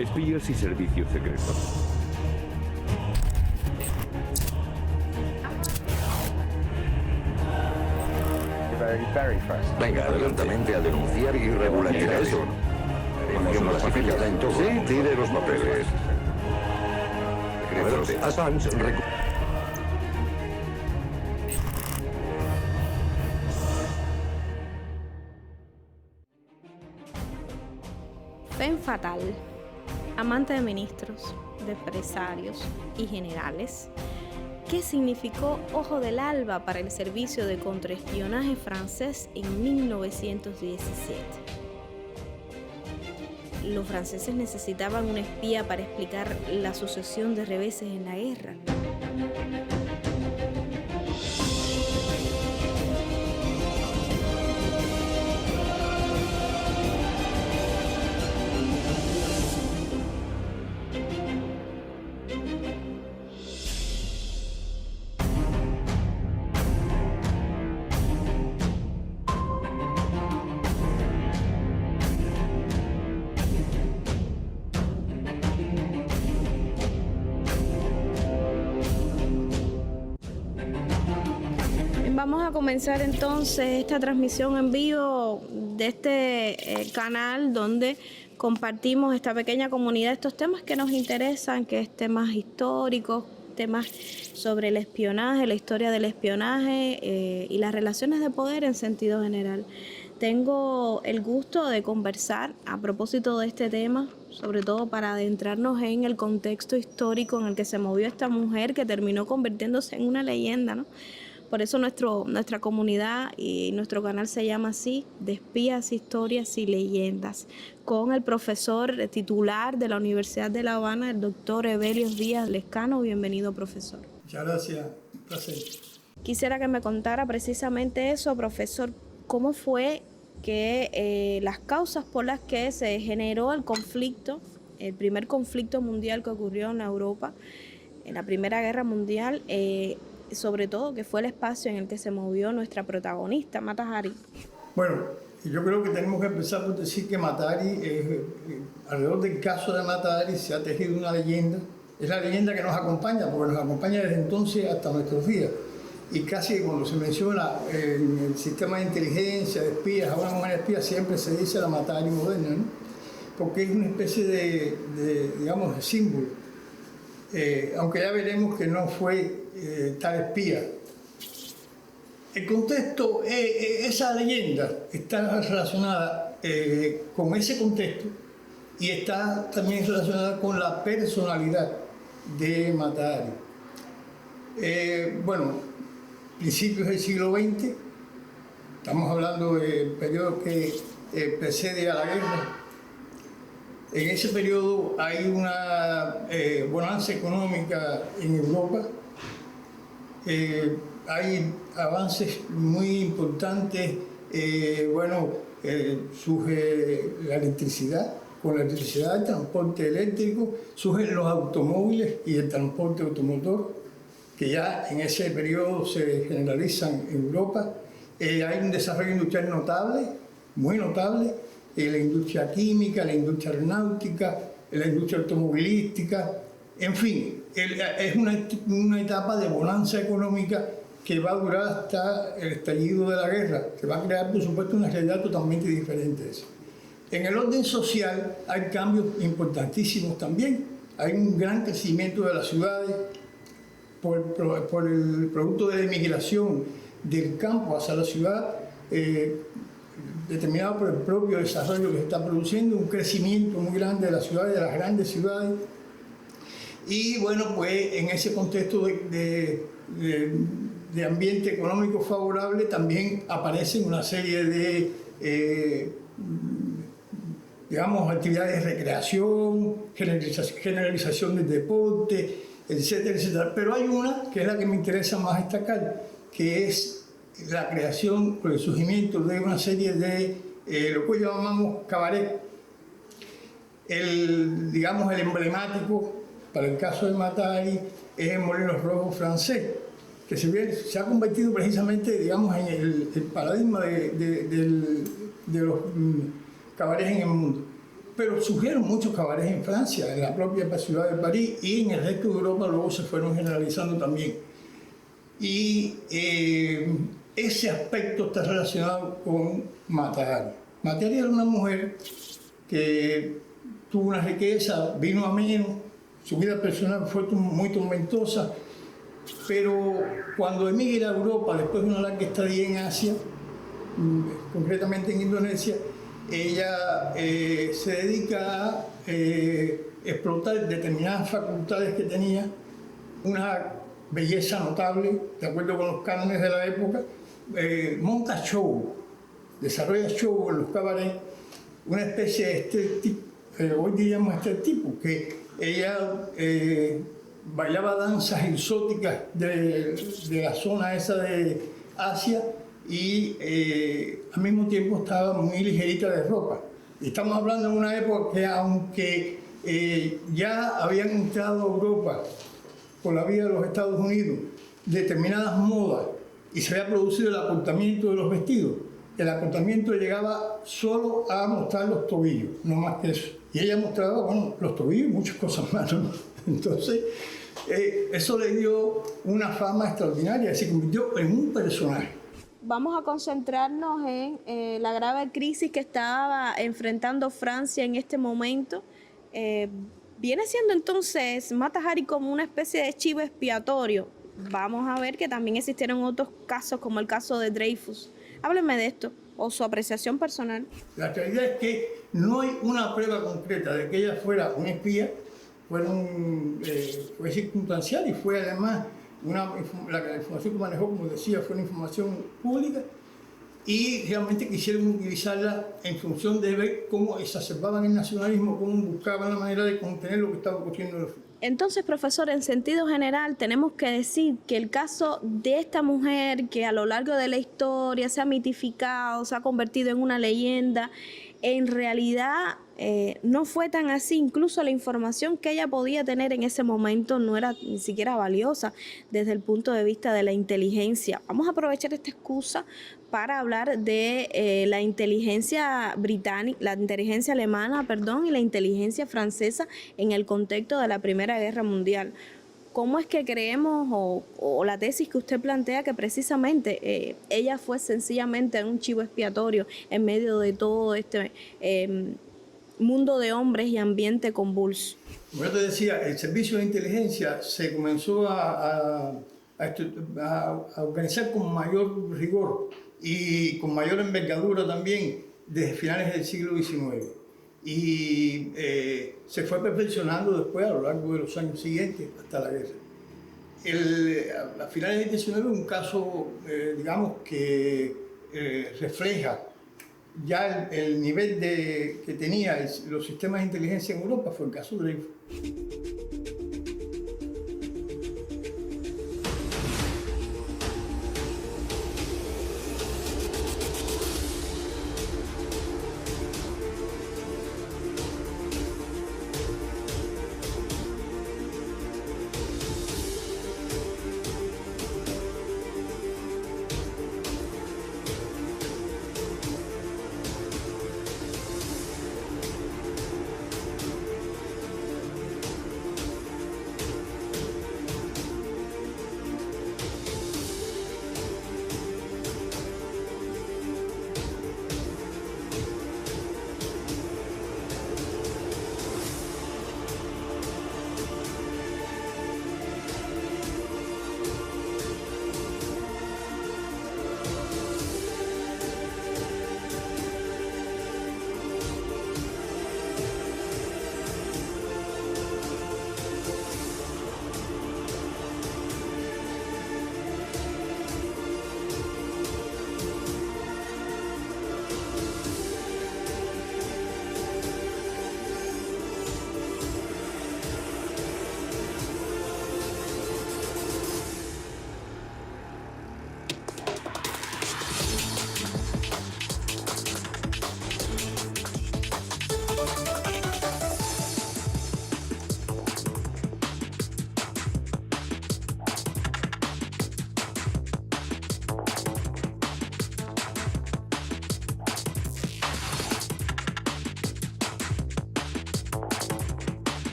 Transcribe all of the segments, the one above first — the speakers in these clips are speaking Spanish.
espías y servicios secretos. Venga, lentamente a denunciar irregularidades. Información clasificada en todo. Sí, tire los papeles. Adelante, Assange, Femme fatal, amante de ministros, de empresarios y generales. ¿Qué significó Ojo del Alba para el servicio de contraespionaje francés en 1917? Los franceses necesitaban un espía para explicar la sucesión de reveses en la guerra. Vamos a comenzar entonces esta transmisión en vivo de este canal donde compartimos esta pequeña comunidad, estos temas que nos interesan, que es temas históricos, temas sobre el espionaje, la historia del espionaje y las relaciones de poder en sentido general. Tengo el gusto de conversar a propósito de este tema, sobre todo para adentrarnos en el contexto histórico en el que se movió esta mujer que terminó convirtiéndose en una leyenda, ¿no? Por eso nuestra comunidad y nuestro canal se llama así, de espías, historias y leyendas, con el profesor titular de la Universidad de La Habana, el doctor Evelios Díaz Lescano. Bienvenido, profesor. Muchas gracias, un placer. Quisiera que me contara precisamente eso, profesor, cómo fue que las causas por las que se generó el conflicto, el primer conflicto mundial que ocurrió en Europa, en la Primera Guerra Mundial, sobre todo que fue el espacio en el que se movió nuestra protagonista, Mata Hari. Bueno, yo creo que tenemos que empezar por decir que Mata Hari, alrededor del caso de Mata Hari se ha tejido una leyenda. Es la leyenda que nos acompaña, porque nos acompaña desde entonces hasta nuestros días. Y casi cuando se menciona en el sistema de inteligencia, de espías, a una mujer espía, siempre se dice la Mata Hari moderna, ¿no? Porque es una especie digamos, de símbolo. Aunque ya veremos que no fue tal espía. El contexto, esa leyenda está relacionada con ese contexto y está también relacionada con la personalidad de Mata Hari. Bueno, principios del siglo XX, estamos hablando del periodo que precede a la guerra. En ese periodo hay una bonanza económica en Europa, hay avances muy importantes, surge la electricidad, con la electricidad el transporte eléctrico, surgen los automóviles y el transporte automotor, que ya en ese periodo se generalizan en Europa. Hay un desarrollo industrial notable, muy notable, la industria química, la industria aeronáutica, la industria automovilística, en fin, es una etapa de bonanza económica que va a durar hasta el estallido de la guerra, que va a crear, por supuesto, una realidad totalmente diferente de eso. En el orden social hay cambios importantísimos también. Hay un gran crecimiento de las ciudades por el producto de la emigración del campo hacia la ciudad, determinado por el propio desarrollo que se está produciendo, un crecimiento muy grande de las ciudades, de las grandes ciudades. Y bueno, pues en ese contexto de ambiente económico favorable también aparecen una serie de digamos, actividades de recreación, generalización del deporte, etcétera, etcétera. Pero hay una que es la que me interesa más destacar, que es la creación, el surgimiento de una serie de lo que llamamos cabaret. Digamos, el emblemático para el caso de Mata Hari es el Molino Rojo francés, que se ha convertido precisamente, digamos, en el paradigma de los cabarets en el mundo. pero surgieron muchos cabarets en Francia, en la propia ciudad de París y en el resto de Europa luego se fueron generalizando también. Y ese aspecto está relacionado con Mata Hari. Mata Hari era una mujer que tuvo una riqueza, vino a menos, su vida personal fue muy tormentosa, pero cuando emigra a Europa, después de una larga estadía en Asia, concretamente en Indonesia, ella se dedica a explotar determinadas facultades que tenía, una belleza notable, de acuerdo con los cánones de la época, monta show, desarrolla show en los cabarets, una especie de striptease, hoy diríamos striptease, que ella bailaba danzas exóticas de la zona esa de Asia y al mismo tiempo estaba muy ligerita de ropa. Y estamos hablando de una época que aunque ya habían entrado a Europa por la vía de los Estados Unidos determinadas modas y se había producido el acortamiento de los vestidos, el acortamiento llegaba solo a mostrar los tobillos, no más que eso. Y ella mostraba, bueno, los tobillos y muchas cosas más, ¿no? Entonces, eso le dio una fama extraordinaria, se convirtió en un personaje. Vamos a concentrarnos en la grave crisis que estaba enfrentando Francia en este momento. Viene siendo entonces Mata Hari como una especie de chivo expiatorio. Vamos a ver que también existieron otros casos, como el caso de Dreyfus. Hábleme de esto, o su apreciación personal. La realidad es que no hay una prueba concreta de que ella fuera una espía, fue circunstancial y fue además la información que manejó, como decía, fue una información pública y realmente quisieron utilizarla en función de ver cómo exacerbaban el nacionalismo, cómo buscaban la manera de contener lo que estaba ocurriendo en los fronteras. Entonces, profesor, en sentido general, tenemos que decir que el caso de esta mujer que a lo largo de la historia se ha mitificado, se ha convertido en una leyenda, en realidad no fue tan así. Incluso la información que ella podía tener en ese momento no era ni siquiera valiosa desde el punto de vista de la inteligencia. Vamos a aprovechar esta excusa para hablar de la inteligencia británica, la inteligencia alemana, perdón, y la inteligencia francesa en el contexto de la Primera Guerra Mundial. ¿Cómo es que creemos, o la tesis que usted plantea, que precisamente ella fue sencillamente un chivo expiatorio en medio de todo este mundo de hombres y ambiente convulso? Como yo te decía, el servicio de inteligencia se comenzó a organizar con mayor rigor y con mayor envergadura también desde finales del siglo XIX. Y se fue perfeccionando después a lo largo de los años siguientes hasta la guerra. A finales del XIX un caso, digamos, que refleja ya el nivel que tenía los sistemas de inteligencia en Europa fue el caso de Dreyfus.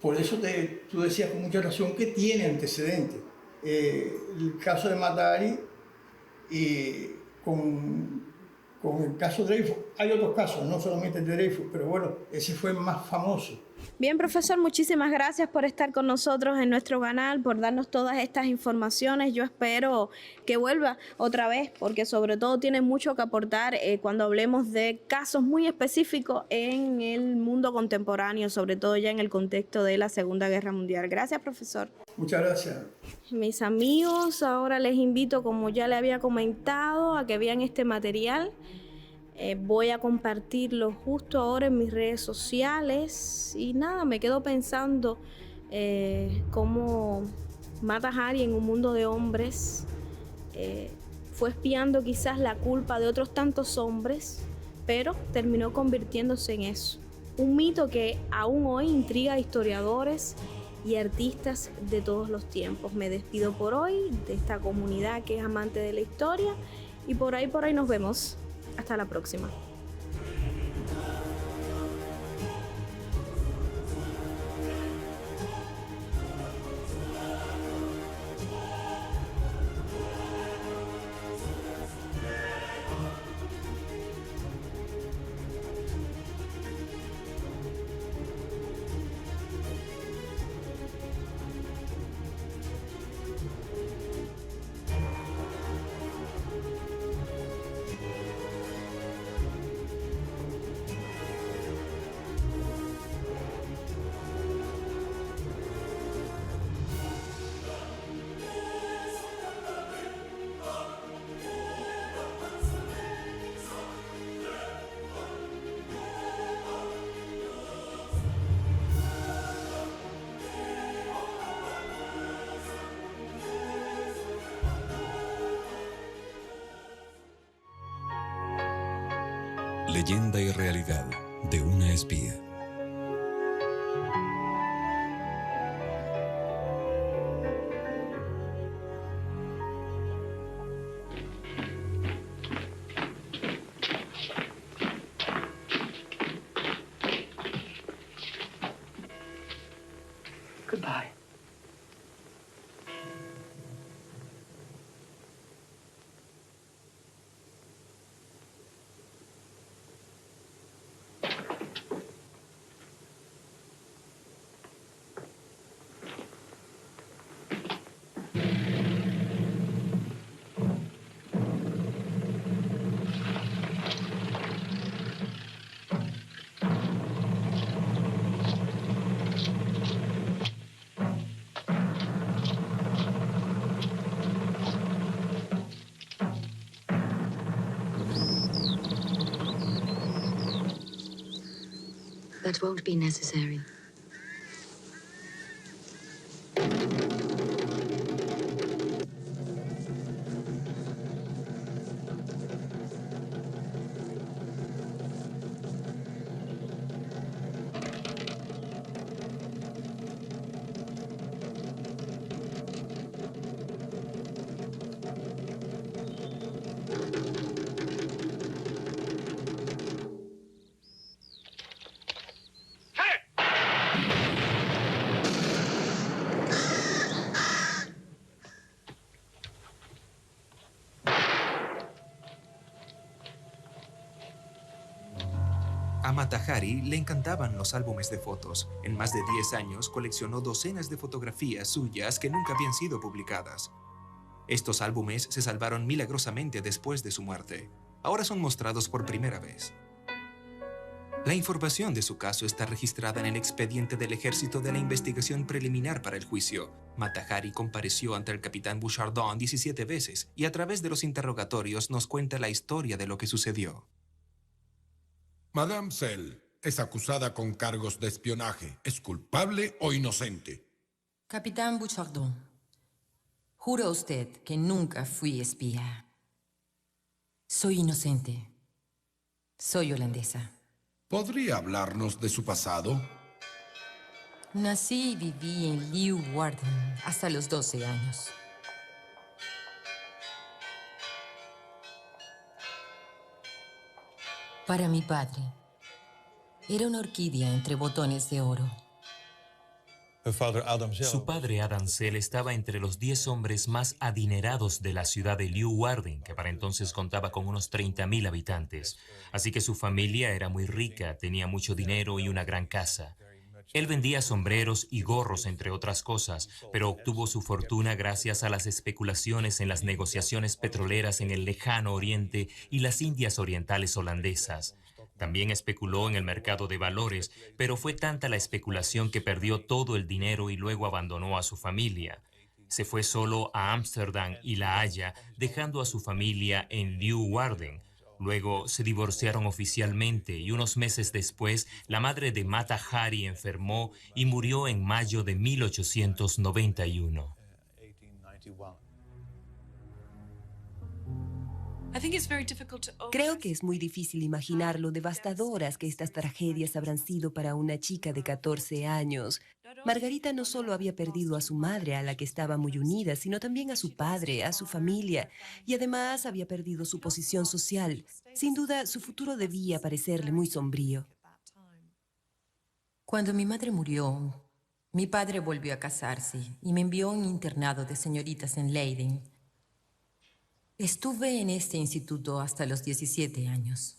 Por eso tú decías con mucha razón que tiene antecedentes. El caso de Matahari y con el caso Dreyfus, hay otros casos, no solamente el de Dreyfus, pero bueno, ese fue más famoso. Bien, profesor, muchísimas gracias por estar con nosotros en nuestro canal, por darnos todas estas informaciones. Yo espero que vuelva otra vez, porque sobre todo tiene mucho que aportar cuando hablemos de casos muy específicos en el mundo contemporáneo, sobre todo ya en el contexto de la Segunda Guerra Mundial. Gracias, profesor. Muchas gracias. Mis amigos, ahora les invito, como ya les había comentado, a que vean este material. Voy a compartirlo justo ahora en mis redes sociales y nada, me quedo pensando cómo Mata Hari en un mundo de hombres fue espiando quizás la culpa de otros tantos hombres, pero terminó convirtiéndose en eso. Un mito que aún hoy intriga a historiadores y artistas de todos los tiempos. Me despido por hoy de esta comunidad que es amante de la historia y por ahí nos vemos. Hasta la próxima. Leyenda y realidad de una espía. Goodbye. That won't be necessary. A Mata Hari le encantaban los álbumes de fotos. En más de 10 años coleccionó docenas de fotografías suyas que nunca habían sido publicadas. Estos álbumes se salvaron milagrosamente después de su muerte. Ahora son mostrados por primera vez. La información de su caso está registrada en el expediente del Ejército de la Investigación Preliminar para el juicio. Mata Hari compareció ante el capitán Bouchardon 17 veces y a través de los interrogatorios nos cuenta la historia de lo que sucedió. Madame Zell es acusada con cargos de espionaje. ¿Es culpable o inocente? Capitán Bouchardon, juro a usted que nunca fui espía. Soy inocente. Soy holandesa. ¿Podría hablarnos de su pasado? Nací y viví en Leeuwarden hasta los 12 años. Para mi padre, era una orquídea entre botones de oro. Su padre, Adam Zell, estaba entre los 10 hombres más adinerados de la ciudad de Leeuwarden, que para entonces contaba con unos 30.000 habitantes. Así que su familia era muy rica, tenía mucho dinero y una gran casa. Él vendía sombreros y gorros, entre otras cosas, pero obtuvo su fortuna gracias a las especulaciones en las negociaciones petroleras en el lejano oriente y las Indias Orientales holandesas. También especuló en el mercado de valores, pero fue tanta la especulación que perdió todo el dinero y luego abandonó a su familia. Se fue solo a Ámsterdam y La Haya, dejando a su familia en Leeuwarden. Luego se divorciaron oficialmente y unos meses después la madre de Mata Hari enfermó y murió en mayo de 1891. Creo que es muy difícil imaginar lo devastadoras que estas tragedias habrán sido para una chica de 14 años. Margarita no solo había perdido a su madre, a la que estaba muy unida, sino también a su padre, a su familia, y además había perdido su posición social. Sin duda, su futuro debía parecerle muy sombrío. Cuando mi madre murió, mi padre volvió a casarse y me envió a un internado de señoritas en Leiden. Estuve en este instituto hasta los 17 años.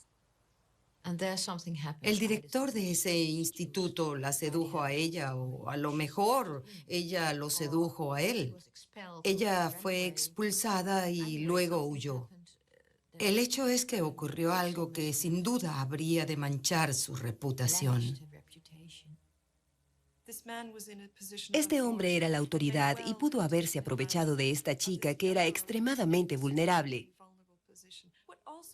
El director de ese instituto la sedujo a ella, o a lo mejor ella lo sedujo a él. Ella fue expulsada y luego huyó. El hecho es que ocurrió algo que sin duda habría de manchar su reputación. Este hombre era la autoridad y pudo haberse aprovechado de esta chica que era extremadamente vulnerable.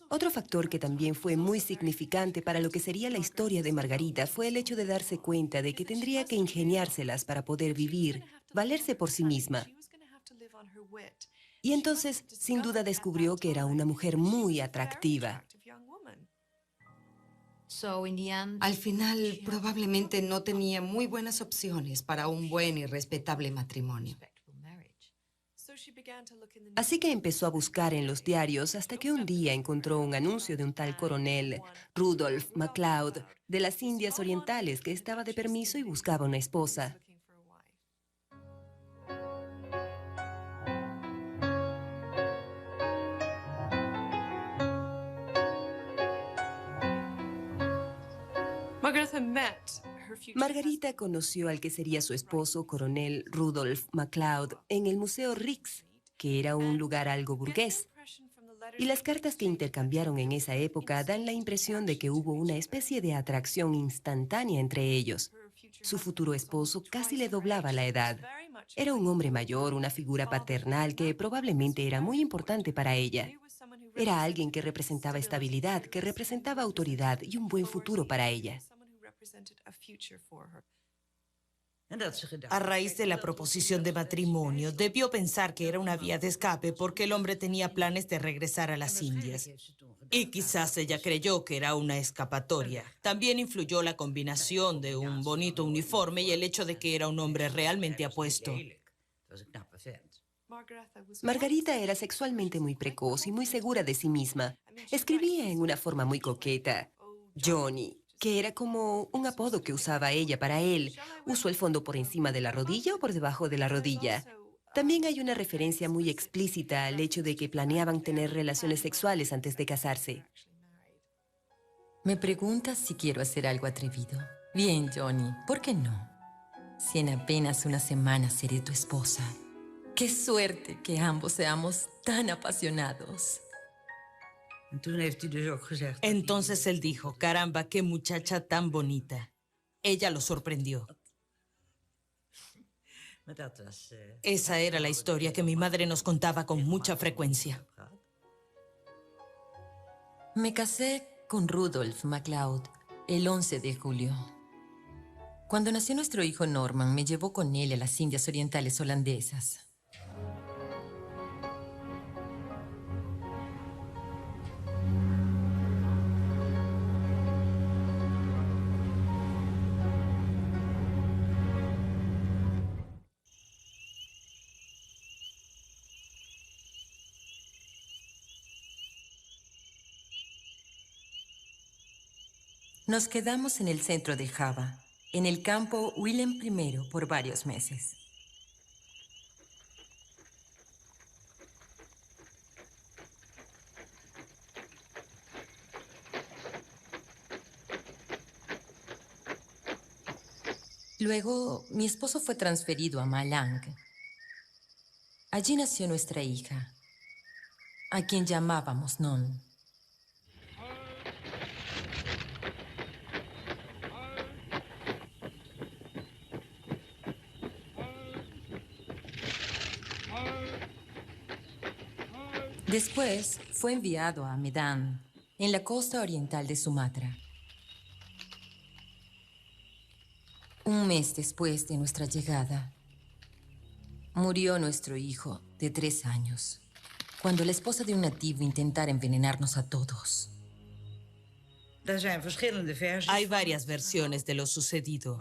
Otro factor que también fue muy significante para lo que sería la historia de Margarita fue el hecho de darse cuenta de que tendría que ingeniárselas para poder vivir, valerse por sí misma. Y entonces, sin duda, descubrió que era una mujer muy atractiva. Al final, probablemente no tenía muy buenas opciones para un buen y respetable matrimonio. Así que empezó a buscar en los diarios hasta que un día encontró un anuncio de un tal coronel Rudolf MacLeod de las Indias Orientales que estaba de permiso y buscaba una esposa. Margarita conoció al que sería su esposo, coronel Rudolf MacLeod, en el Museo Rijks, que era un lugar algo burgués. Y las cartas que intercambiaron en esa época dan la impresión de que hubo una especie de atracción instantánea entre ellos. Su futuro esposo casi le doblaba la edad. Era un hombre mayor, una figura paternal que probablemente era muy importante para ella. Era alguien que representaba estabilidad, que representaba autoridad y un buen futuro para ella. A raíz de la proposición de matrimonio, debió pensar que era una vía de escape porque el hombre tenía planes de regresar a las Indias. Y quizás ella creyó que era una escapatoria. También influyó la combinación de un bonito uniforme y el hecho de que era un hombre realmente apuesto. Margarita era sexualmente muy precoz y muy segura de sí misma. Escribía en una forma muy coqueta. Johnny, que era como un apodo que usaba ella para él. ¿Usó el fondo por encima de la rodilla o por debajo de la rodilla? También hay una referencia muy explícita al hecho de que planeaban tener relaciones sexuales antes de casarse. Me preguntas si quiero hacer algo atrevido. Bien, Johnny, ¿por qué no? Si en apenas una semana seré tu esposa. ¡Qué suerte que ambos seamos tan apasionados! Entonces él dijo, caramba, qué muchacha tan bonita. Ella lo sorprendió. Esa era la historia que mi madre nos contaba con mucha frecuencia. Me casé con Rudolf MacLeod el 11 de julio. Cuando nació nuestro hijo Norman, me llevó con él a las Indias Orientales holandesas. Nos quedamos en el centro de Java, en el campo William I por varios meses. Luego, mi esposo fue transferido a Malang. Allí nació nuestra hija, a quien llamábamos Non. Después fue enviado a Medan, en la costa oriental de Sumatra. Un mes después de nuestra llegada, murió nuestro hijo de 3 años, cuando la esposa de un nativo intentara envenenarnos a todos. Hay varias versiones de lo sucedido,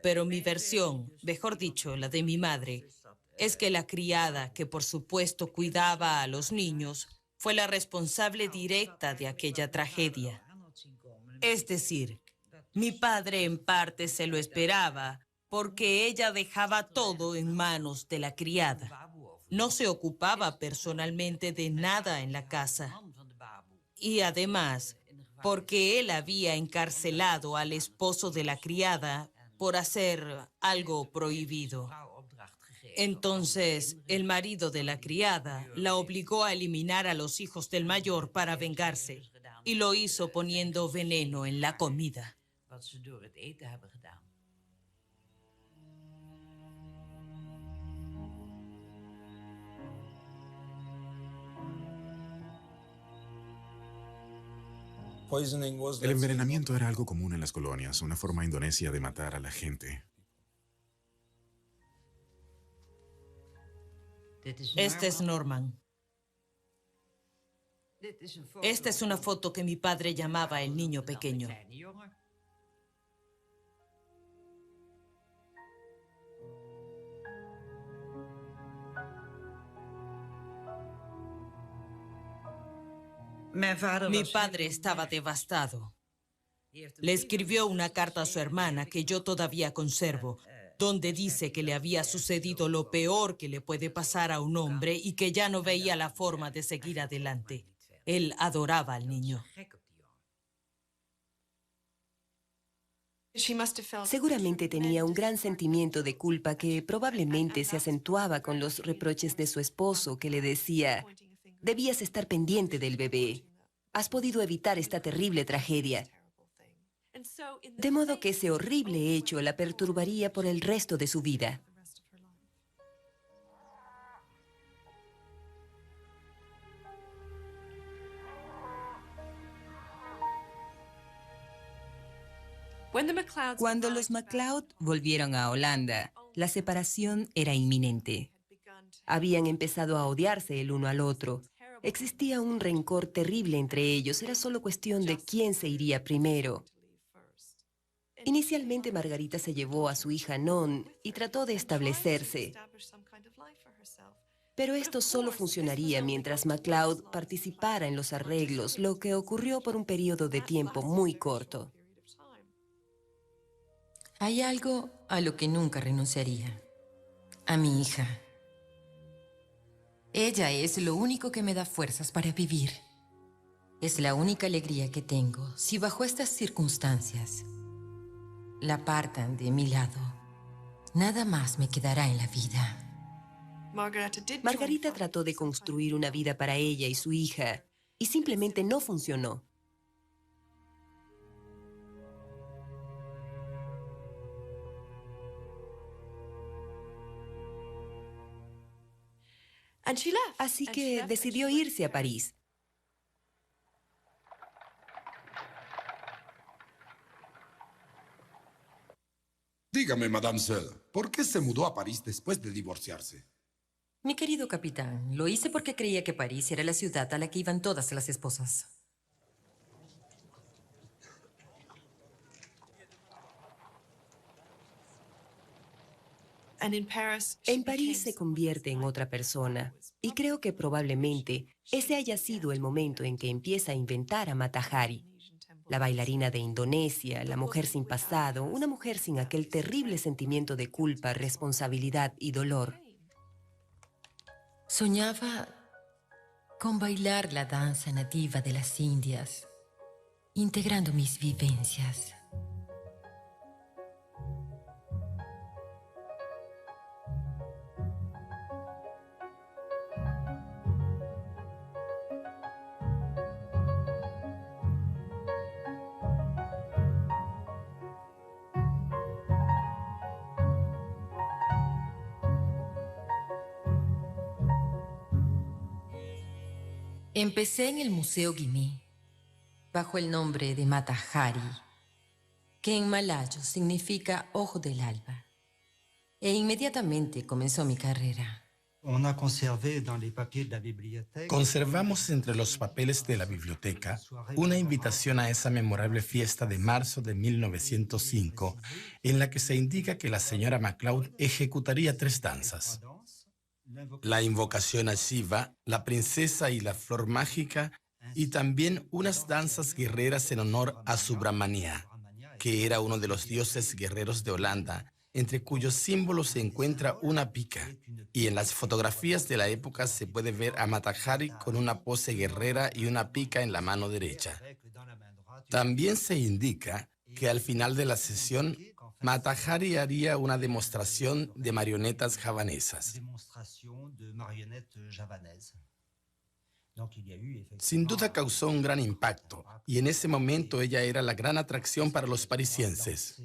pero mi versión, mejor dicho, la de mi madre, es que la criada, que por supuesto cuidaba a los niños, fue la responsable directa de aquella tragedia. Es decir, mi padre en parte se lo esperaba, porque ella dejaba todo en manos de la criada. No se ocupaba personalmente de nada en la casa. Y además, porque él había encarcelado al esposo de la criada por hacer algo prohibido. Entonces, el marido de la criada la obligó a eliminar a los hijos del mayor para vengarse, y lo hizo poniendo veneno en la comida. El envenenamiento era algo común en las colonias, una forma indonesia de matar a la gente. Este es Norman. Esta es una foto que mi padre llamaba el niño pequeño. Mi padre estaba devastado. Le escribió una carta a su hermana que yo todavía conservo, donde dice que le había sucedido lo peor que le puede pasar a un hombre y que ya no veía la forma de seguir adelante. Él adoraba al niño. Seguramente tenía un gran sentimiento de culpa que probablemente se acentuaba con los reproches de su esposo, que le decía: debías estar pendiente del bebé. Has podido evitar esta terrible tragedia. De modo que ese horrible hecho la perturbaría por el resto de su vida. Cuando los MacLeod volvieron a Holanda, la separación era inminente. Habían empezado a odiarse el uno al otro. Existía un rencor terrible entre ellos. Era solo cuestión de quién se iría primero. Inicialmente Margarita se llevó a su hija Non y trató de establecerse. Pero esto solo funcionaría mientras MacLeod participara en los arreglos, lo que ocurrió por un periodo de tiempo muy corto. Hay algo a lo que nunca renunciaría: a mi hija. Ella es lo único que me da fuerzas para vivir. Es la única alegría que tengo. Si bajo estas circunstancias la apartan de mi lado, nada más me quedará en la vida. Margarita trató de construir una vida para ella y su hija, y simplemente no funcionó. Así que decidió irse a París. Dígame, Madame Seul, ¿por qué se mudó a París después de divorciarse? Mi querido capitán, lo hice porque creía que París era la ciudad a la que iban todas las esposas. En París se convierte en otra persona, y creo que probablemente ese haya sido el momento en que empieza a inventar a Mata Hari. La bailarina de Indonesia, la mujer sin pasado, una mujer sin aquel terrible sentimiento de culpa, responsabilidad y dolor. Soñaba con bailar la danza nativa de las Indias, integrando mis vivencias. Empecé en el Museo Guimé, bajo el nombre de Mata Hari, que en malayo significa ojo del alba, e inmediatamente comenzó mi carrera. Conservamos entre los papeles de la biblioteca una invitación a esa memorable fiesta de marzo de 1905, en la que se indica que la señora MacLeod ejecutaría 3 danzas: la invocación a Shiva, la princesa y la flor mágica, y también unas danzas guerreras en honor a Subramania, que era uno de los dioses guerreros de Holanda, entre cuyos símbolos se encuentra una pica, y en las fotografías de la época se puede ver a Mata Hari con una pose guerrera y una pica en la mano derecha. También se indica que al final de la sesión, Mata Hari haría una demostración de marionetas javanesas. Sin duda causó un gran impacto, y en ese momento ella era la gran atracción para los parisienses.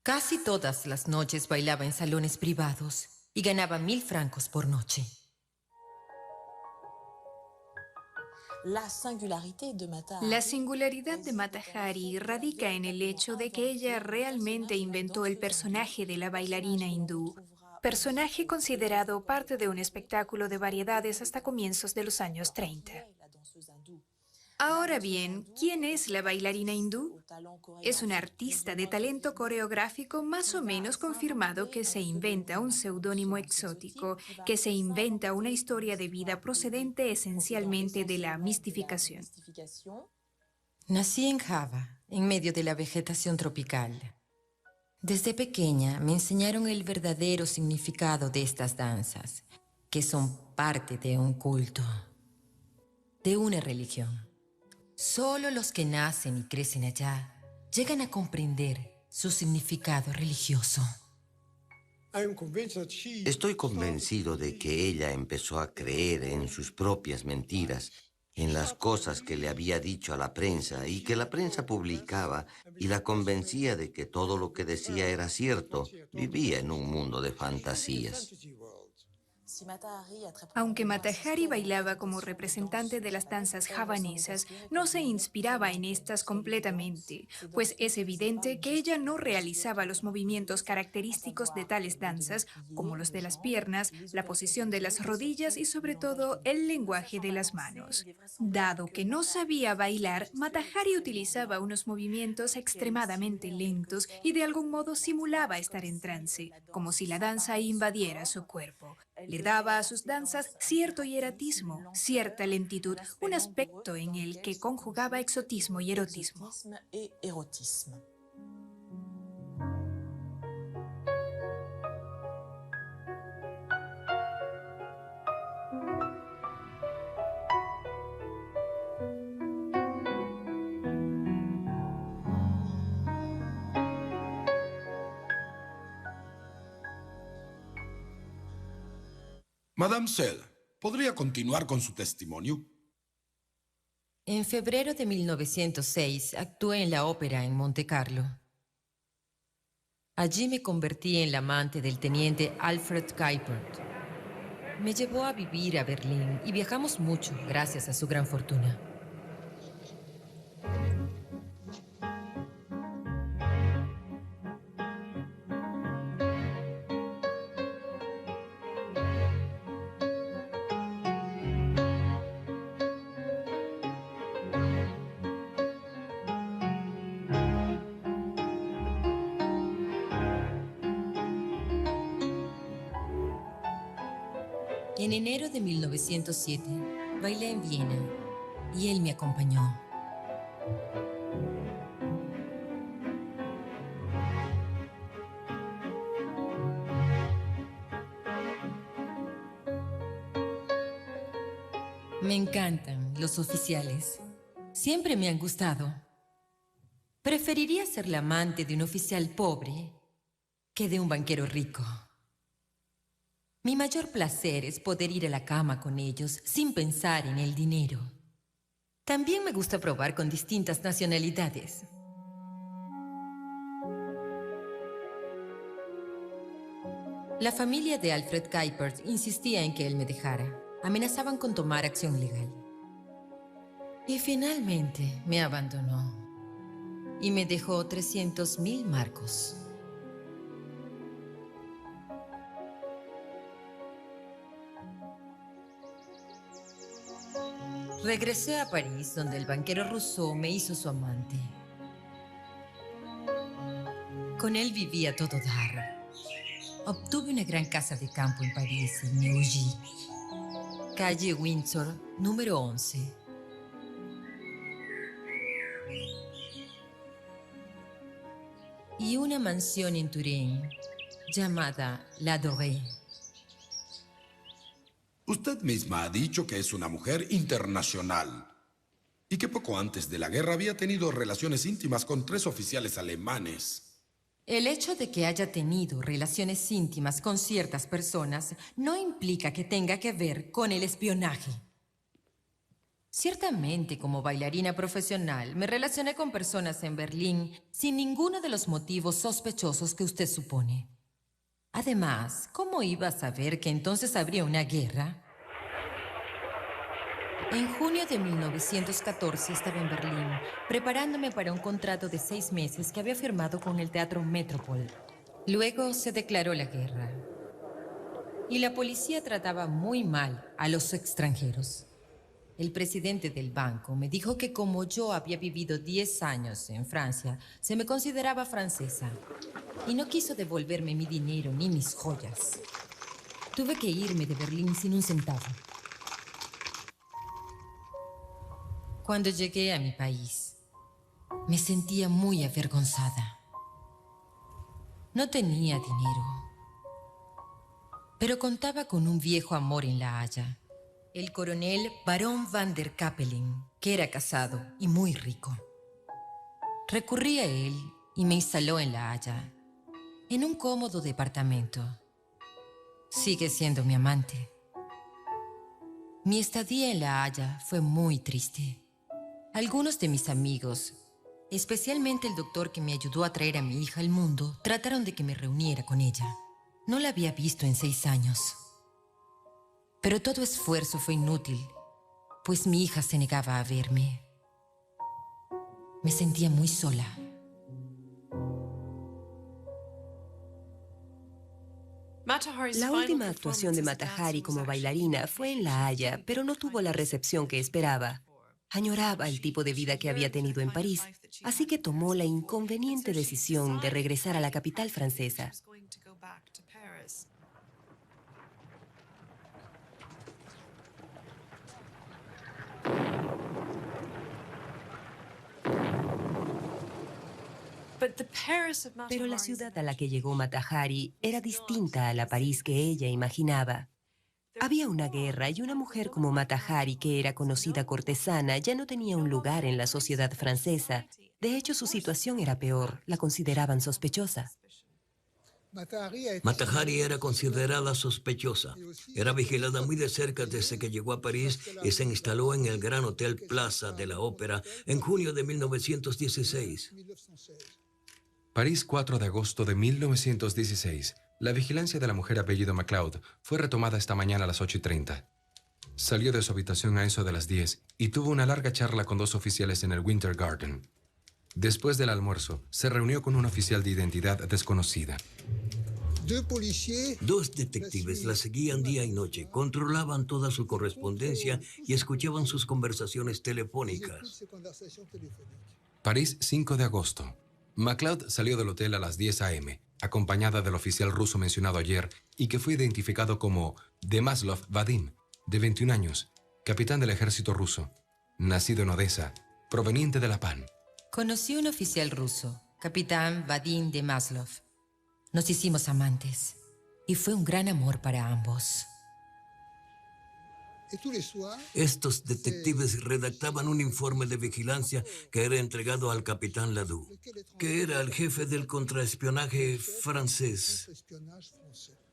Casi todas las noches bailaba en salones privados y ganaba 1.000 francos por noche. La singularidad de Mata Hari radica en el hecho de que ella realmente inventó el personaje de la bailarina hindú, personaje considerado parte de un espectáculo de variedades hasta comienzos de los años 30. Ahora bien, ¿quién es la bailarina hindú? Es una artista de talento coreográfico más o menos confirmado que se inventa un seudónimo exótico, que se inventa una historia de vida procedente esencialmente de la mistificación. Nací en Java, en medio de la vegetación tropical. Desde pequeña me enseñaron el verdadero significado de estas danzas, que son parte de un culto, de una religión. Solo los que nacen y crecen allá llegan a comprender su significado religioso. Estoy convencido de que ella empezó a creer en sus propias mentiras, en las cosas que le había dicho a la prensa y que la prensa publicaba, y la convencía de que todo lo que decía era cierto. Vivía en un mundo de fantasías. Aunque Mata Hari bailaba como representante de las danzas javanesas, no se inspiraba en estas completamente, pues es evidente que ella no realizaba los movimientos característicos de tales danzas, como los de las piernas, la posición de las rodillas y sobre todo el lenguaje de las manos. Dado que no sabía bailar, Mata Hari utilizaba unos movimientos extremadamente lentos y de algún modo simulaba estar en trance, como si la danza invadiera su cuerpo. Le daba a sus danzas cierto hieratismo, cierta lentitud, un aspecto en el que conjugaba exotismo y erotismo. Madame Sell, ¿podría continuar con su testimonio? En febrero de 1906 actué en la ópera en Monte Carlo. Allí me convertí en la amante del teniente Alfred Kuipert. Me llevó a vivir a Berlín y viajamos mucho gracias a su gran fortuna. En enero de 1907 bailé en Viena y él me acompañó. Me encantan los oficiales. Siempre me han gustado. Preferiría ser la amante de un oficial pobre que de un banquero rico. Mi mayor placer es poder ir a la cama con ellos sin pensar en el dinero. También me gusta probar con distintas nacionalidades. La familia de Alfred Kuipers insistía en que él me dejara. Amenazaban con tomar acción legal. Y finalmente me abandonó. Y me dejó 300.000 marcos. Regresé a París, donde el banquero Rousseau me hizo su amante. Con él vivía a todo dar. Obtuve una gran casa de campo en París, en Neuilly, calle Windsor, número 11. Y una mansión en Turín, llamada La Dorée. Usted misma ha dicho que es una mujer internacional y que poco antes de la guerra había tenido relaciones íntimas con 3 oficiales alemanes. El hecho de que haya tenido relaciones íntimas con ciertas personas no implica que tenga que ver con el espionaje. Ciertamente, como bailarina profesional, me relacioné con personas en Berlín sin ninguno de los motivos sospechosos que usted supone. Además, ¿cómo iba a saber que entonces habría una guerra? En junio de 1914 estaba en Berlín, preparándome para un contrato de 6 meses que había firmado con el Teatro Metropol. Luego se declaró la guerra. Y la policía trataba muy mal a los extranjeros. El presidente del banco me dijo que como yo había vivido 10 años en Francia, se me consideraba francesa. Y no quiso devolverme mi dinero ni mis joyas. Tuve que irme de Berlín sin un centavo. Cuando llegué a mi país, me sentía muy avergonzada. No tenía dinero, pero contaba con un viejo amor en La Haya, el coronel Barón van der Capelin, que era casado y muy rico. Recurrí a él y me instaló en La Haya, en un cómodo departamento. Sigue siendo mi amante. Mi estadía en La Haya fue muy triste. Algunos de mis amigos, especialmente el doctor que me ayudó a traer a mi hija al mundo, trataron de que me reuniera con ella. No la había visto en 6 años. Pero todo esfuerzo fue inútil, pues mi hija se negaba a verme. Me sentía muy sola. La última actuación de Mata Hari como bailarina fue en La Haya, pero no tuvo la recepción que esperaba. Añoraba el tipo de vida que había tenido en París, así que tomó la inconveniente decisión de regresar a la capital francesa. Pero la ciudad a la que llegó Mata Hari era distinta a la París que ella imaginaba. Había una guerra y una mujer como Mata Hari, que era conocida cortesana, ya no tenía un lugar en la sociedad francesa. De hecho, su situación era peor. La consideraban sospechosa. Mata Hari era considerada sospechosa. Era vigilada muy de cerca desde que llegó a París y se instaló en el Gran Hotel Plaza de la Ópera en junio de 1916. París, 4 de agosto de 1916. La vigilancia de la mujer apellido MacLeod fue retomada esta mañana a las 8:30. Salió de su habitación a eso de las 10 y tuvo una larga charla con 2 oficiales en el Winter Garden. Después del almuerzo, se reunió con un oficial de identidad desconocida. 2 detectives la seguían día y noche, controlaban toda su correspondencia y escuchaban sus conversaciones telefónicas. París, 5 de agosto. MacLeod salió del hotel a las 10 a.m., acompañada del oficial ruso mencionado ayer y que fue identificado como Demaslov Vadim, de 21 años, capitán del ejército ruso, nacido en Odessa, proveniente de la PAN. Conocí a un oficial ruso, capitán Vadim de Maslov. Nos hicimos amantes y fue un gran amor para ambos. Estos detectives redactaban un informe de vigilancia que era entregado al capitán Ladoux, que era el jefe del contraespionaje francés.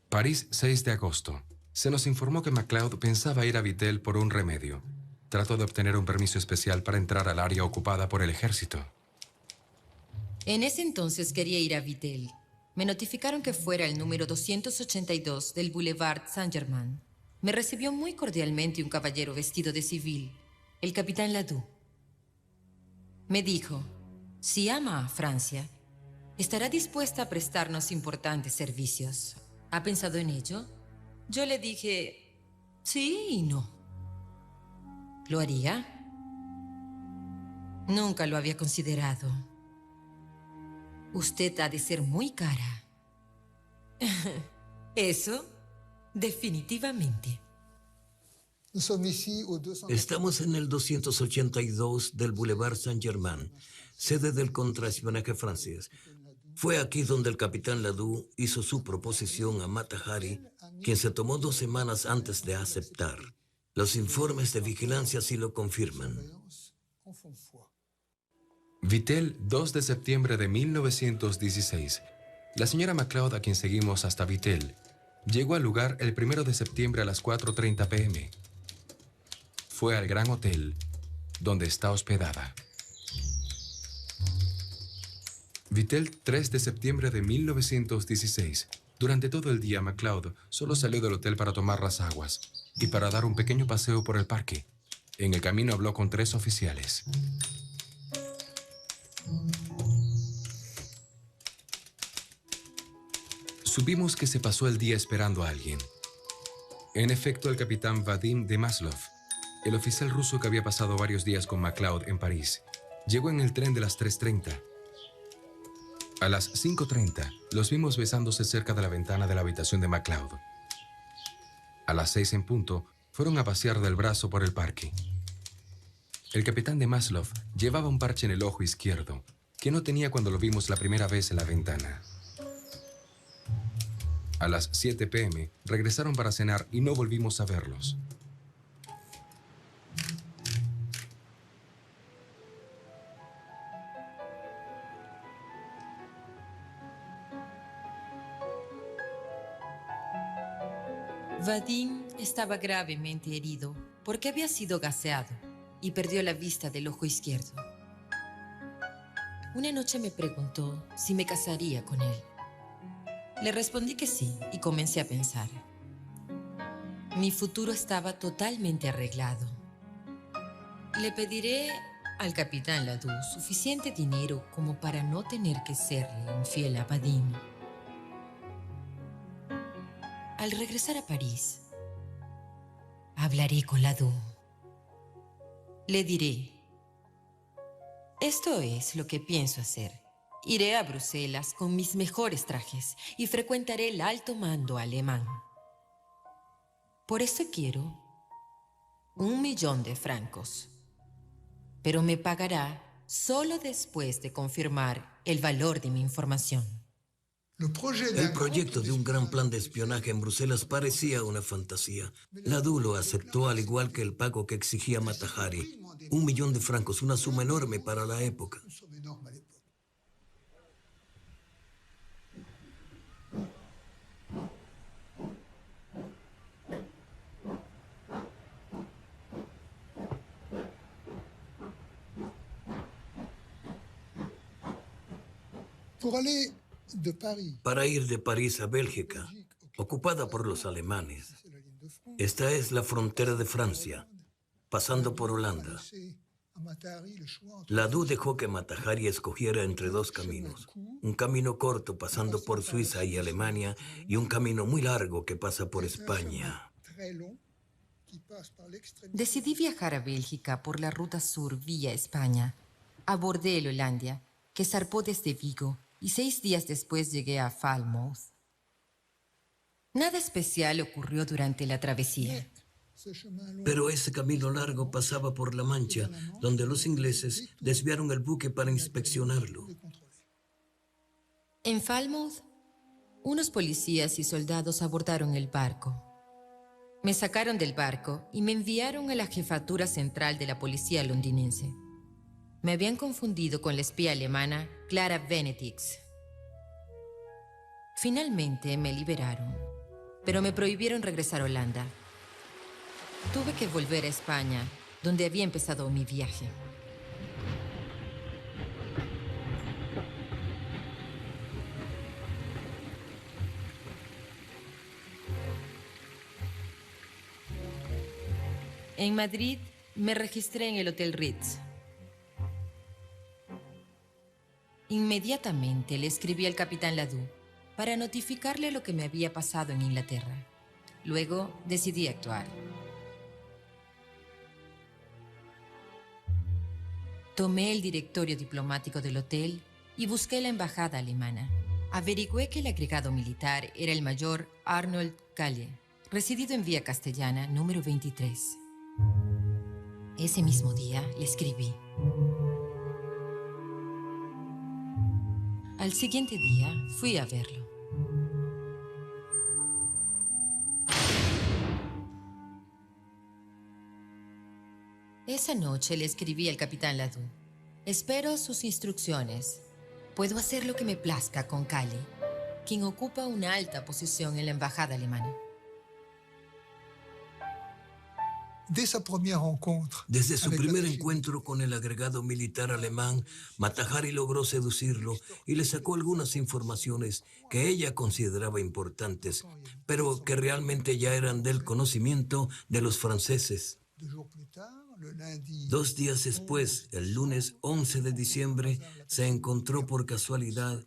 París, 6 de agosto. Se nos informó que MacLeod pensaba ir a Vittel por un remedio. Trató de obtener un permiso especial para entrar al área ocupada por el ejército. En ese entonces quería ir a Vittel. Me notificaron que fuera el número 282 del Boulevard Saint-Germain. Me recibió muy cordialmente un caballero vestido de civil, el capitán Ladoux. Me dijo, si ama a Francia, estará dispuesta a prestarnos importantes servicios. ¿Ha pensado en ello? Yo le dije, sí y no. ¿Lo haría? Nunca lo había considerado. Usted ha de ser muy cara. Eso, definitivamente. Estamos en el 282 del Boulevard Saint-Germain, sede del contraespionaje francés. Fue aquí donde el capitán Ladoux hizo su proposición a Mata Hari, quien se tomó 2 semanas antes de aceptar. Los informes de vigilancia sí lo confirman. Vittel, 2 de septiembre de 1916. La señora MacLeod, a quien seguimos hasta Vittel, llegó al lugar el 1 de septiembre a las 4:30 p.m. Fue al Gran Hotel, donde está hospedada. Vittel, 3 de septiembre de 1916. Durante todo el día, MacLeod solo salió del hotel para tomar las aguas y para dar un pequeño paseo por el parque. En el camino habló con 3 oficiales. Supimos que se pasó el día esperando a alguien. En efecto, el capitán Vadim de Maslov, el oficial ruso que había pasado varios días con MacLeod en París, llegó en el tren de las 3:30. A las 5:30, los vimos besándose cerca de la ventana de la habitación de MacLeod. A las 6 en punto, fueron a pasear del brazo por el parque. El capitán de Maslov llevaba un parche en el ojo izquierdo, que no tenía cuando lo vimos la primera vez en la ventana. A las 7 p.m. regresaron para cenar y no volvimos a verlos. Vadim estaba gravemente herido porque había sido gaseado y perdió la vista del ojo izquierdo. Una noche me preguntó si me casaría con él. Le respondí que sí y comencé a pensar. Mi futuro estaba totalmente arreglado. Le pediré al capitán Ladoux suficiente dinero como para no tener que serle infiel a Vadim. Al regresar a París, hablaré con Ladoux. Le diré, esto es lo que pienso hacer. Iré a Bruselas con mis mejores trajes y frecuentaré el alto mando alemán. Por eso quiero 1.000.000 de francos. Pero me pagará solo después de confirmar el valor de mi información. El proyecto de un gran plan de espionaje en Bruselas parecía una fantasía. Ladoux lo aceptó al igual que el pago que exigía Mata Hari. 1.000.000 de francos, una suma enorme para la época. Para ir de París a Bélgica, ocupada por los alemanes. Esta es la frontera de Francia, pasando por Holanda. Ladoux dejó que Mata Hari escogiera entre 2 caminos. Un camino corto pasando por Suiza y Alemania y un camino muy largo que pasa por España. Decidí viajar a Bélgica por la ruta sur vía España. Abordé el Hollandia, que zarpó desde Vigo, y 6 días después llegué a Falmouth. Nada especial ocurrió durante la travesía. Pero ese camino largo pasaba por La Mancha, donde los ingleses desviaron el buque para inspeccionarlo. En Falmouth, unos policías y soldados abordaron el barco. Me sacaron del barco y me enviaron a la jefatura central de la policía londinense. Me habían confundido con la espía alemana Clara Benedix. Finalmente me liberaron, pero me prohibieron regresar a Holanda. Tuve que volver a España, donde había empezado mi viaje. En Madrid me registré en el Hotel Ritz. Inmediatamente le escribí al capitán Ladoux para notificarle lo que me había pasado en Inglaterra. Luego decidí actuar. Tomé el directorio diplomático del hotel y busqué la embajada alemana. Averigüé que el agregado militar era el mayor Arnold Calle, residido en Vía Castellana, número 23. Ese mismo día le escribí. Al siguiente día fui a verlo. Esa noche le escribí al capitán Ladoux. Espero sus instrucciones. Puedo hacer lo que me plazca con Calle, quien ocupa una alta posición en la embajada alemana. Desde su primer encuentro con el agregado militar alemán, Mata Hari logró seducirlo y le sacó algunas informaciones que ella consideraba importantes, pero que realmente ya eran del conocimiento de los franceses. 2 días después, el lunes 11 de diciembre, se encontró por casualidad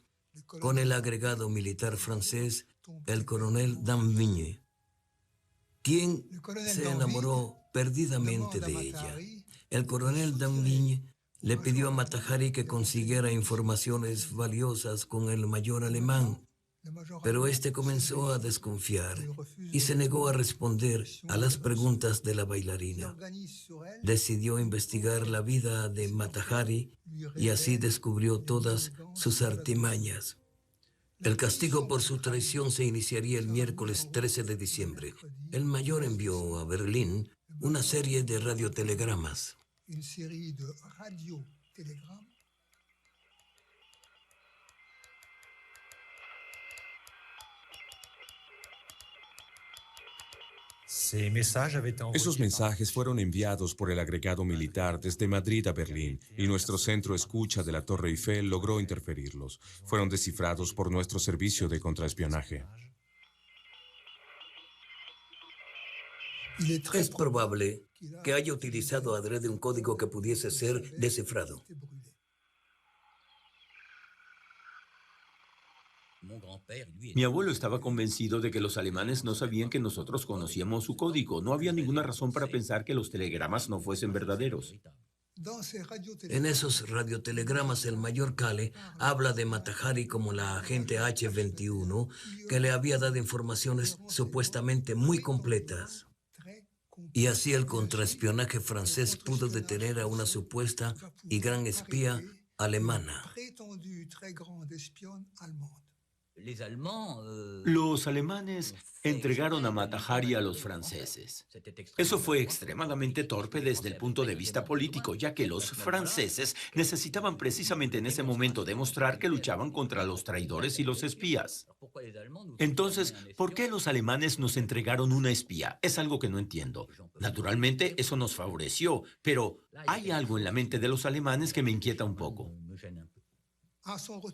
con el agregado militar francés, el coronel Danvigne, quien se enamoró perdidamente de ella. El coronel Danvigne le pidió a Mata Hari que consiguiera informaciones valiosas con el mayor alemán, pero este comenzó a desconfiar y se negó a responder a las preguntas de la bailarina. Decidió investigar la vida de Mata Hari y así descubrió todas sus artimañas. El castigo por su traición se iniciaría el miércoles 13 de diciembre. El mayor envió a Berlín una serie de radiotelegramas. Esos mensajes fueron enviados por el agregado militar desde Madrid a Berlín y nuestro centro escucha de la Torre Eiffel logró interferirlos. Fueron descifrados por nuestro servicio de contraespionaje. Es probable que haya utilizado adrede un código que pudiese ser descifrado. Mi abuelo estaba convencido de que los alemanes no sabían que nosotros conocíamos su código. No había ninguna razón para pensar que los telegramas no fuesen verdaderos. En esos radiotelegramas, el mayor Calle habla de Mata Hari como la agente H-21 que le había dado informaciones supuestamente muy completas. Y así el contraespionaje francés pudo detener a una supuesta y gran espía alemana. Los alemanes entregaron a Mata Hari a los franceses. Eso fue extremadamente torpe desde el punto de vista político, ya que los franceses necesitaban precisamente en ese momento demostrar que luchaban contra los traidores y los espías. Entonces, ¿por qué los alemanes nos entregaron una espía? Es algo que no entiendo. Naturalmente, eso nos favoreció, pero hay algo en la mente de los alemanes que me inquieta un poco.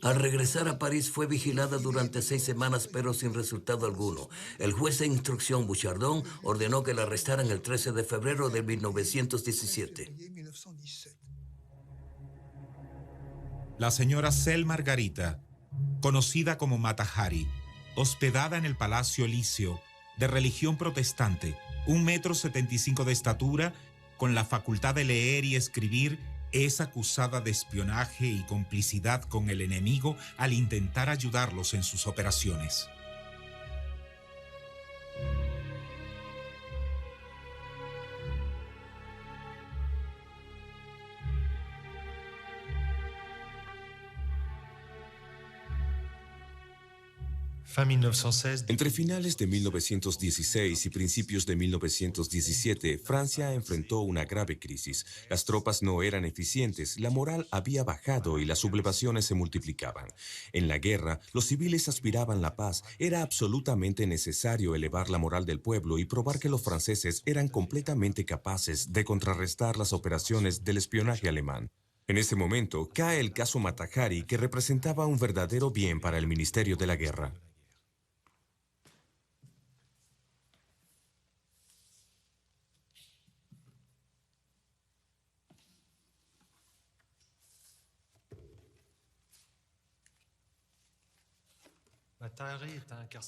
Al regresar a París fue vigilada durante 6 semanas, pero sin resultado alguno. El juez de instrucción Bouchardon ordenó que la arrestaran el 13 de febrero de 1917. La señora Cel Margarita, conocida como Mata Hari, hospedada en el Palacio Elíseo, de religión protestante, 1,75 m de estatura, con la facultad de leer y escribir, es acusada de espionaje y complicidad con el enemigo al intentar ayudarlos en sus operaciones. Entre finales de 1916 y principios de 1917, Francia enfrentó una grave crisis. Las tropas no eran eficientes, la moral había bajado y las sublevaciones se multiplicaban. En la guerra, los civiles aspiraban la paz. Era absolutamente necesario elevar la moral del pueblo y probar que los franceses eran completamente capaces de contrarrestar las operaciones del espionaje alemán. En ese momento, cae el caso Mata Hari, que representaba un verdadero bien para el Ministerio de la Guerra.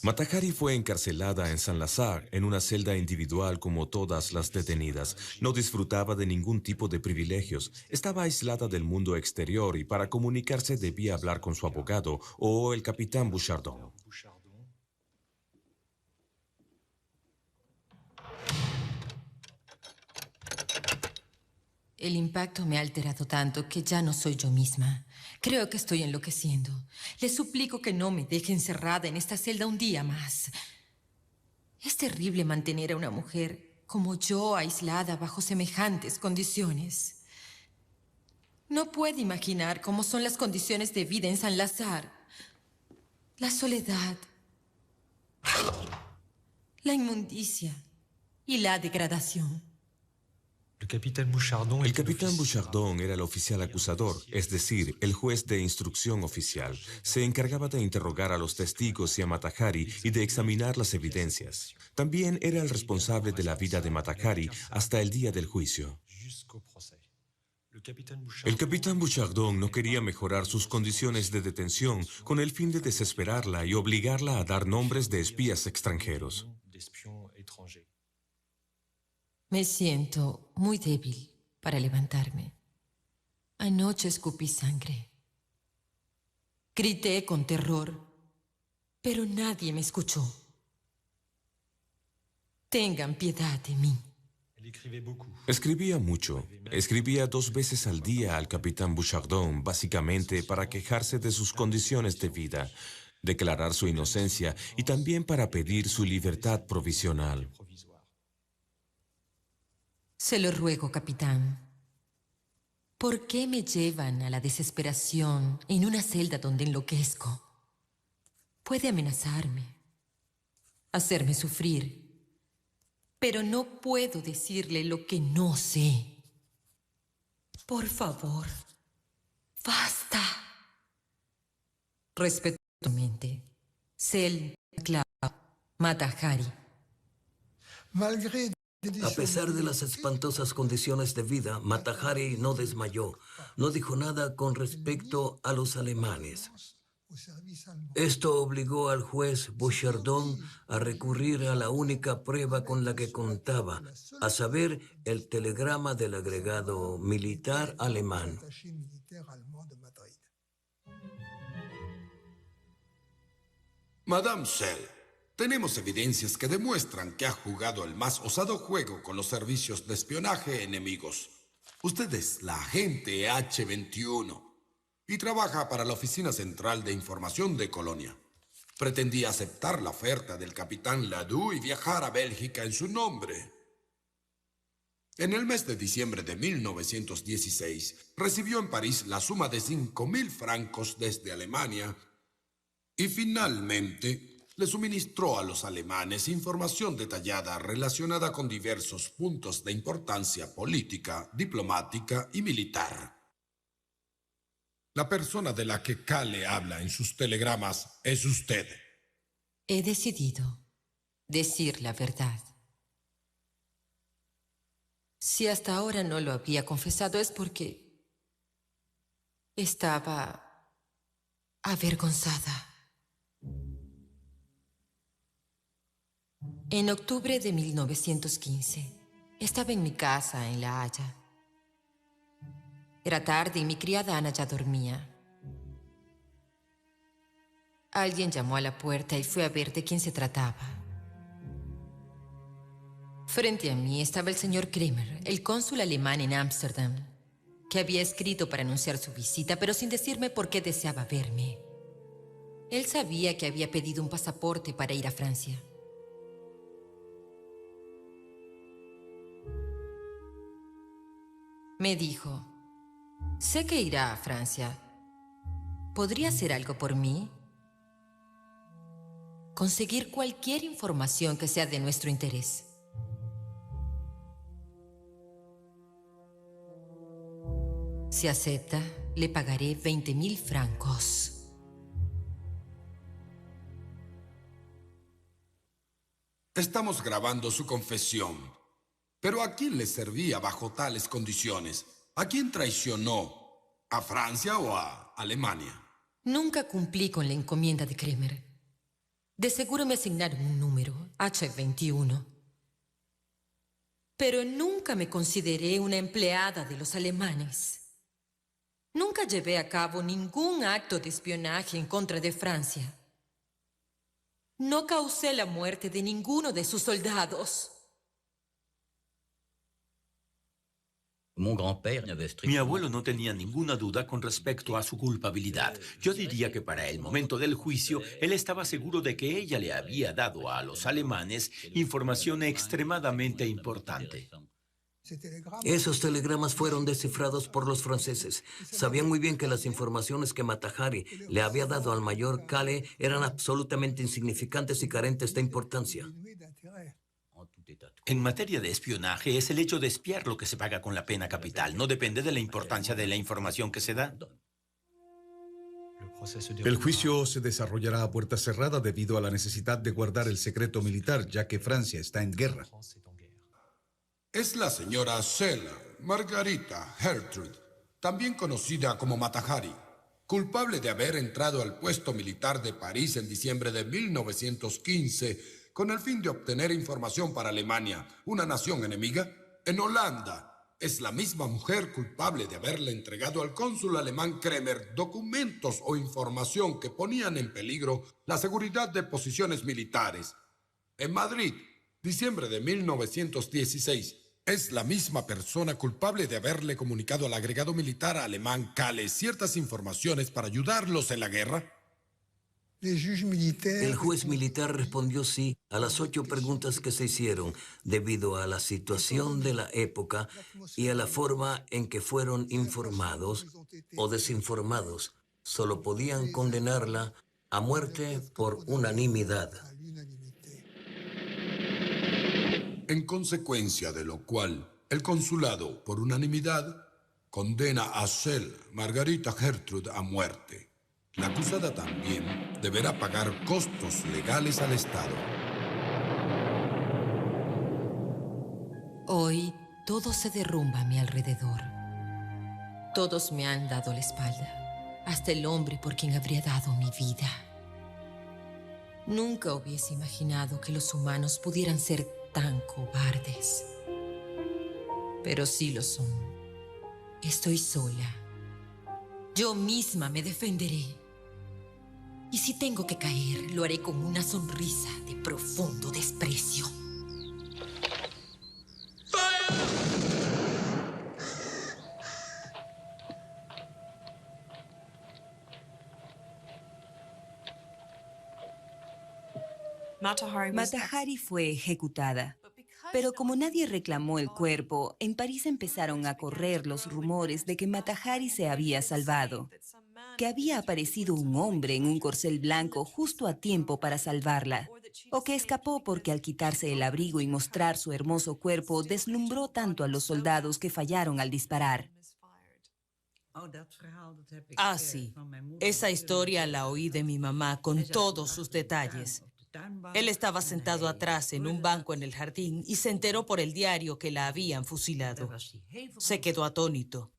Mata Hari fue encarcelada en Saint-Lazare en una celda individual como todas las detenidas. No disfrutaba de ningún tipo de privilegios. Estaba aislada del mundo exterior y para comunicarse debía hablar con su abogado o el capitán Bouchardon. El impacto me ha alterado tanto que ya no soy yo misma. Creo que estoy enloqueciendo. Le suplico que no me deje encerrada en esta celda un día más. Es terrible mantener a una mujer como yo aislada bajo semejantes condiciones. No puede imaginar cómo son las condiciones de vida en Saint-Lazare. La soledad, la inmundicia y la degradación. El capitán Bouchardon era el oficial acusador, es decir, el juez de instrucción oficial. Se encargaba de interrogar a los testigos y a Mata Hari y de examinar las evidencias. También era el responsable de la vida de Mata Hari hasta el día del juicio. El capitán Bouchardon no quería mejorar sus condiciones de detención con el fin de desesperarla y obligarla a dar nombres de espías extranjeros. Me siento muy débil para levantarme. Anoche escupí sangre. Grité con terror, pero nadie me escuchó. Tengan piedad de mí. Escribía mucho. Escribía 2 veces al día al capitán Bouchardon, básicamente para quejarse de sus condiciones de vida, declarar su inocencia y también para pedir su libertad provisional. Se lo ruego, capitán. ¿Por qué me llevan a la desesperación en una celda donde enloquezco? Puede amenazarme, hacerme sufrir, pero no puedo decirle lo que no sé. Por favor, basta. Respetuosamente, Selma McLeod, Mata Hari. A pesar de las espantosas condiciones de vida, Mata Hari no desmayó. No dijo nada con respecto a los alemanes. Esto obligó al juez Bouchardon a recurrir a la única prueba con la que contaba, a saber, el telegrama del agregado militar alemán. Madame Sell, tenemos evidencias que demuestran que ha jugado el más osado juego con los servicios de espionaje enemigos. Usted es la agente H-21 y trabaja para la Oficina Central de Información de Colonia. Pretendía aceptar la oferta del capitán Ladoux y viajar a Bélgica en su nombre. En el mes de diciembre de 1916, recibió en París la suma de 5.000 francos desde Alemania y finalmente le suministró a los alemanes información detallada relacionada con diversos puntos de importancia política, diplomática y militar. La persona de la que Kahle habla en sus telegramas es usted. He decidido decir la verdad. Si hasta ahora no lo había confesado es porque estaba avergonzada. En octubre de 1915, estaba en mi casa en La Haya. Era tarde y mi criada Ana ya dormía. Alguien llamó a la puerta y fui a ver de quién se trataba. Frente a mí estaba el señor Kremer, el cónsul alemán en Ámsterdam, que había escrito para anunciar su visita, pero sin decirme por qué deseaba verme. Él sabía que había pedido un pasaporte para ir a Francia. Me dijo, sé que irá a Francia. ¿Podría hacer algo por mí? Conseguir cualquier información que sea de nuestro interés. Si acepta, le pagaré 20.000 francos. Estamos grabando su confesión. Pero ¿a quién le servía bajo tales condiciones? ¿A quién traicionó? ¿A Francia o a Alemania? Nunca cumplí con la encomienda de Kremer. De seguro me asignaron un número, H21. Pero nunca me consideré una empleada de los alemanes. Nunca llevé a cabo ningún acto de espionaje en contra de Francia. No causé la muerte de ninguno de sus soldados. Mi abuelo no tenía ninguna duda con respecto a su culpabilidad. Yo diría que para el momento del juicio, él estaba seguro de que ella le había dado a los alemanes información extremadamente importante. Esos telegramas fueron descifrados por los franceses. Sabían muy bien que las informaciones que Mata Hari le había dado al mayor Kale eran absolutamente insignificantes y carentes de importancia. En materia de espionaje, es el hecho de espiar lo que se paga con la pena capital. No depende de la importancia de la información que se da. El juicio se desarrollará a puerta cerrada debido a la necesidad de guardar el secreto militar, ya que Francia está en guerra. Es la señora Seller, Margarita Gertrude, también conocida como Mata Hari, culpable de haber entrado al puesto militar de París en diciembre de 1915 con el fin de obtener información para Alemania, una nación enemiga. En Holanda, es la misma mujer culpable de haberle entregado al cónsul alemán Kremer documentos o información que ponían en peligro la seguridad de posiciones militares. En Madrid, diciembre de 1916, es la misma persona culpable de haberle comunicado al agregado militar alemán Kale ciertas informaciones para ayudarlos en la guerra. El juez militar respondió sí a las 8 preguntas que se hicieron debido a la situación de la época y a la forma en que fueron informados o desinformados. Solo podían condenarla a muerte por unanimidad. En consecuencia de lo cual, el consulado, por unanimidad, condena a Seller, Margarita Gertrude, a muerte. La acusada también deberá pagar costos legales al Estado. Hoy todo se derrumba a mi alrededor. Todos me han dado la espalda, hasta el hombre por quien habría dado mi vida. Nunca hubiese imaginado que los humanos pudieran ser tan cobardes. Pero sí lo son. Estoy sola. Yo misma me defenderé. Y si tengo que caer, lo haré con una sonrisa de profundo desprecio. Mata Hari fue ejecutada. Pero como nadie reclamó el cuerpo, en París empezaron a correr los rumores de que Mata Hari se había salvado, que había aparecido un hombre en un corcel blanco justo a tiempo para salvarla, o que escapó porque al quitarse el abrigo y mostrar su hermoso cuerpo deslumbró tanto a los soldados que fallaron al disparar. Ah, sí. Esa historia la oí de mi mamá con todos sus detalles. Él estaba sentado atrás en un banco en el jardín y se enteró por el diario que la habían fusilado. Se quedó atónito.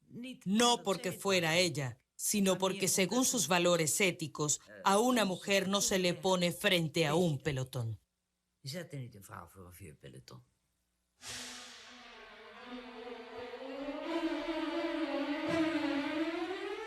No porque fuera ella, sino porque según sus valores éticos, a una mujer no se le pone frente a un pelotón.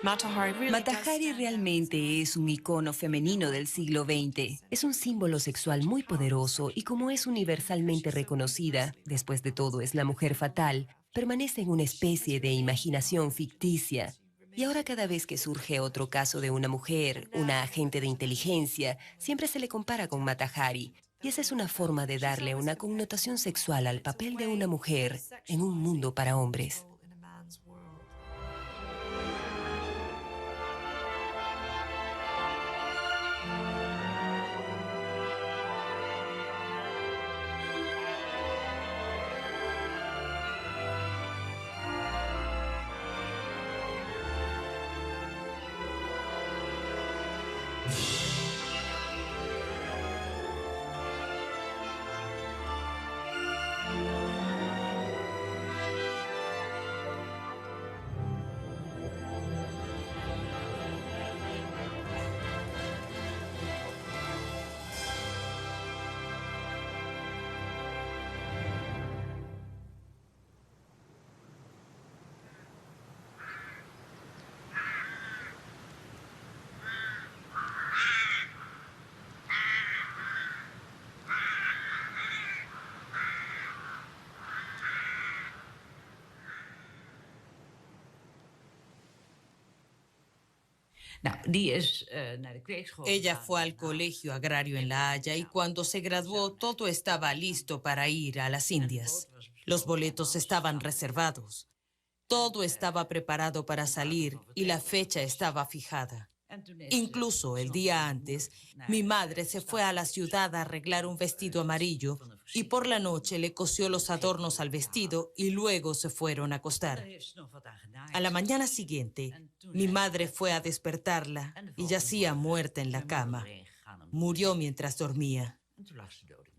Mata Hari realmente es un icono femenino del siglo XX. Es un símbolo sexual muy poderoso y como es universalmente reconocida, después de todo es la mujer fatal, permanece en una especie de imaginación ficticia. Y ahora cada vez que surge otro caso de una mujer, una agente de inteligencia, siempre se le compara con Mata Hari. Y esa es una forma de darle una connotación sexual al papel de una mujer en un mundo para hombres. Ella fue al colegio agrario en La Haya y cuando se graduó todo estaba listo para ir a las Indias. Los boletos estaban reservados. Todo estaba preparado para salir y la fecha estaba fijada. Incluso el día antes, mi madre se fue a la ciudad a arreglar un vestido amarillo y por la noche le cosió los adornos al vestido y luego se fueron a acostar. A la mañana siguiente, mi madre fue a despertarla y yacía muerta en la cama. Murió mientras dormía.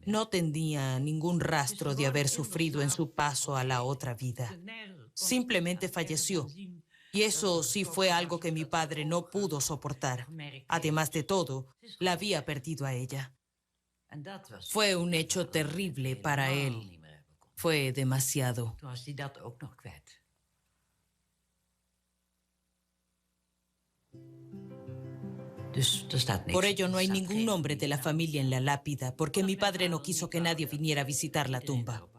No tenía ningún rastro de haber sufrido en su paso a la otra vida. Simplemente falleció. Y eso sí fue algo que mi padre no pudo soportar. Además de todo, la había perdido a ella. Fue un hecho terrible para él. Fue demasiado. Por ello no hay ningún nombre de la familia en la lápida, porque mi padre no quiso que nadie viniera a visitar la tumba.